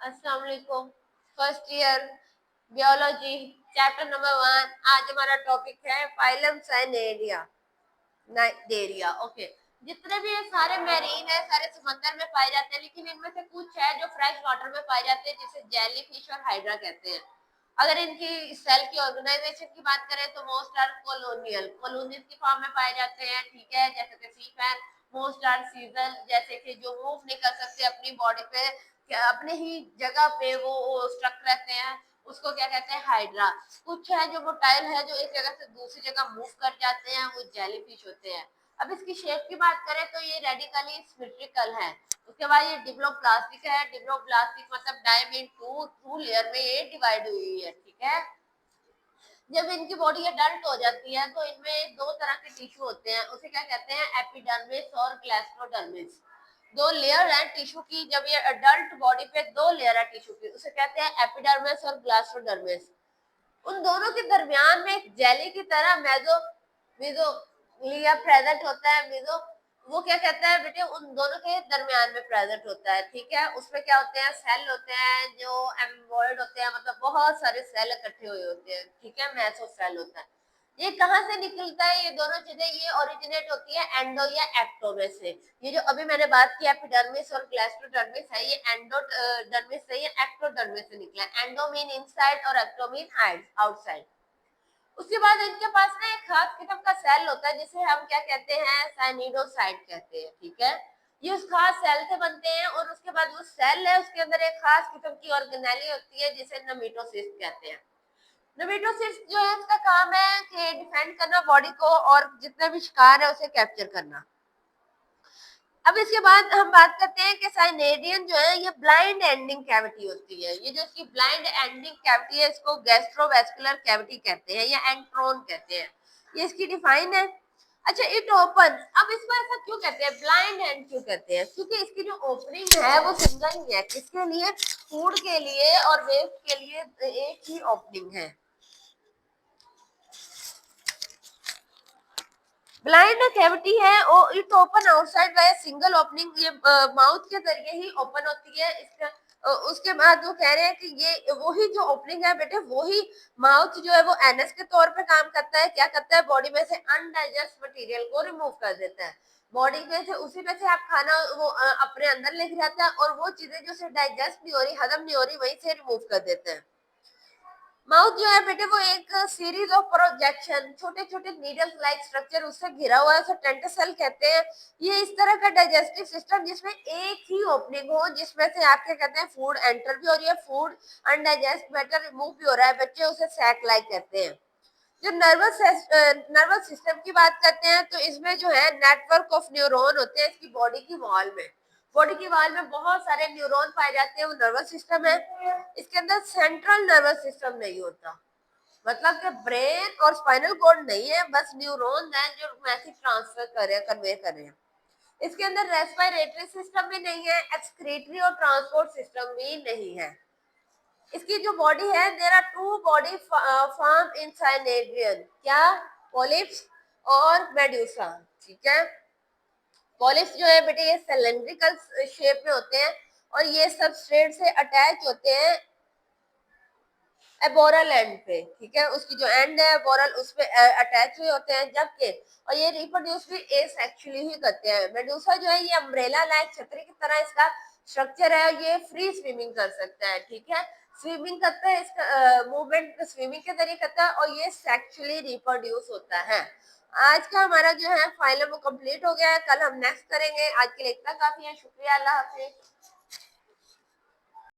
अस्सलाम वालेकुम। First year biology chapter number 1। आज हमारा टॉपिक है फाइलम साइनेरिया नाइडेरिया। ओके, जितने भी ये सारे मैरीन है सारे समंदर में पाए जाते हैं, लेकिन इनमें से कुछ है जो फ्रेश वाटर में पाए जाते हैं, जिसे जेली फिश और हाइड्रा कहते हैं। अगर इनकी सेल की ऑर्गेनाइजेशन की बात करें तो मोस्ट आर कॉलोनियल की फॉर्म में पाए जाते हैं। ठीक है, जैसे कि सी फैन, मोस्ट आर सीजन, जैसे कि जो मूव नहीं कर सकते अपनी बॉडी पे, अपने ही जगह पे वो स्ट्रक रहते हैं, उसको क्या कहते हैं, हाइड्रा। कुछ है जो मोटाइल है, जो एक जगह से दूसरी जगह मूव कर जाते हैं, वो जेलीफिश होते हैं। अब इसकी शेप की बात करें तो ये रेडिकली सिमेट्रिकल है। उसके बाद ये डिप्लोप्लास्टिक है। डिप्लोप्लास्टिक मतलब डाइम इन टू लेयर में ये डिवाइड हुई है। ठीक है, जब इनकी बॉडी अडल्ट हो जाती है तो इनमें दो तरह के टिश्यू होते हैं, उसे क्या कहते हैं, एपिडर्मिस और ग्लास्ट्रोडर्मिस। दो लेयर है टिश्यू की। जब ये अडल्ट बॉडी पे दो लेयर है टिश्यू की, उसे कहते हैं एपिडर्मिस और ग्लास्ट्रोडर्मिस। उन दोनों के दरमियान में एक जेली की तरह मेसो मेसोग्लिया प्रेजेंट होता है। मेसो वो क्या कहता है बेटे, उन दोनों के दरमियान में प्रेजेंट होता है। ठीक है, उसमें क्या होते हैं, सेल होते हैं जो एम्बॉयड होते हैं, मतलब बहुत सारे सेल इकट्ठे हुए होते हैं। ठीक है, मेसो सेल होता है। ये कहाँ से निकलता है, ये दोनों चीजें ये ओरिजिनेट होती है एंडो या एक्टो में से। ये जो अभी मैंने बात की एपिडर्मिस और ग्लास्ट्रोडर्मिस है, ये एंडोडर्मिस से या एक्टोडर्मिस से निकला है। एंडो मीन इनसाइड और एक्टो मीन आउटसाइड। उसके बाद इनके पास ना एक खास किस्म का सेल होता है जिसे हम क्या कहते हैं, साइनिडोसाइट कहते हैं। ठीक है, ये उस खास सेल से बनते हैं और उसके बाद वो सेल है उसके अंदर एक खास किस्म की ऑर्गेनेली होती है जिसे नमीटोसिस्ट कहते हैं। नमीटोसिस्ट जो है उसका काम है कि डिफेंड करना बॉडी को और जितने भी शिकार है उसे कैप्चर करना। अब इसके बाद हम बात करते हैं कि साइनेरियन जो है ये ब्लाइंड एंडिंग कैविटी होती है। ये जो इसकी ब्लाइंड एंडिंग कैविटी है इसको गैस्ट्रोवेस्कुलर कैविटी कहते हैं या एंट्रोन कहते हैं। ये इसकी डिफाइन है। अच्छा, इट ओपन, अब इसको ऐसा क्यों कहते हैं, ब्लाइंड एंड क्यों कहते हैं, क्योंकि इसकी जो ओपनिंग है वो सिंगल ही है। किसके लिए, फूड के लिए और वेस्ट के लिए एक ही ओपनिंग है। ब्लाइंड कैविटी है और it open outside by single opening. ये माउथ के जरिए ही ओपन होती है। इसका उसके बाद वो कह रहे हैं कि ये वही जो ओपनिंग है बेटे, वही माउथ जो है वो एनएस के तौर पे काम करता है। क्या करता है, बॉडी में से अनडाइजेस्ट मटेरियल को रिमूव कर देता है। बॉडी में से उसी में से आप खाना वो अपने अंदर लेके जाता है और वो चीजें जो से डाइजेस्ट नहीं हो रही, हजम नहीं हो रही, वहीं से रिमूव कर देते हैं। माउथ जो है बेटे वो एक सीरीज ऑफ प्रोजेक्शन, छोटे छोटे नीडल्स लाइक स्ट्रक्चर उससे घिरा हुआ है, उसे टेंटसेल कहते हैं। ये इस तरह का डाइजेस्टिव सिस्टम जिसमें एक ही ओपनिंग हो, जिसमें से आप क्या कहते हैं, फूड एंटर भी हो रही है, फूड अनडाइजेस्ट मैटर रिमूव भी हो रहा है, बच्चे उसे सैक लाइक कहते हैं। जो नर्वस सिस्टम की बात करते हैं तो इसमें जो है नेटवर्क ऑफ न्यूरॉन होते हैं इसकी बॉडी की वॉल में। बॉडी की वॉल में बहुत सारे न्यूरॉन पाए जाते हैं, वो नर्वस सिस्टम है। इसके अंदर सेंट्रल नर्वस सिस्टम नहीं होता, मतलब कि ब्रेन और स्पाइनल कॉर्ड नहीं है, बस न्यूरॉन है जो मैसेज ट्रांसफर कर रहे हैं, कन्वे कर रहे हैं। इसके अंदर रेस्पिरेटरी सिस्टम भी नहीं है, एक्सक्रीटरी और ट्रांसपोर्ट सिस्टम भी नहीं है। इसकी जो बॉडी है, there are two body form in cnidarian, क्या, पॉलिप्स और मेडुसा। ठीक है, पॉलिप्स जो है बेटे ये सिलेंड्रिकल शेप में होते हैं और ये सबस्ट्रेट से अटैच होते हैं एबोरल एंड पे। ठीक है, उसकी जो एंड है एबोरल उस पे अटैच हुए होते हैं, जबकि और ये रिप्रोड्यूस भी एसेक्सुअली ही करते हैं। मेडुसा जो है ये अम्ब्रेला लाइक छतरी की तरह इसका स्ट्रक्चर है, ये फ्री स्विमिंग कर सकता है। ठीक है, स्विमिंग करता है, इसका मूवमेंट स्विमिंग के जरिए करता है और ये सेक्सुअली रिप्रोड्यूस होता है। आज का हमारा जो है फाइलम वो कंप्लीट हो गया है, कल हम नेक्स्ट करेंगे। आज के लिए इतना काफी है, शुक्रिया, अल्लाह हाफिज।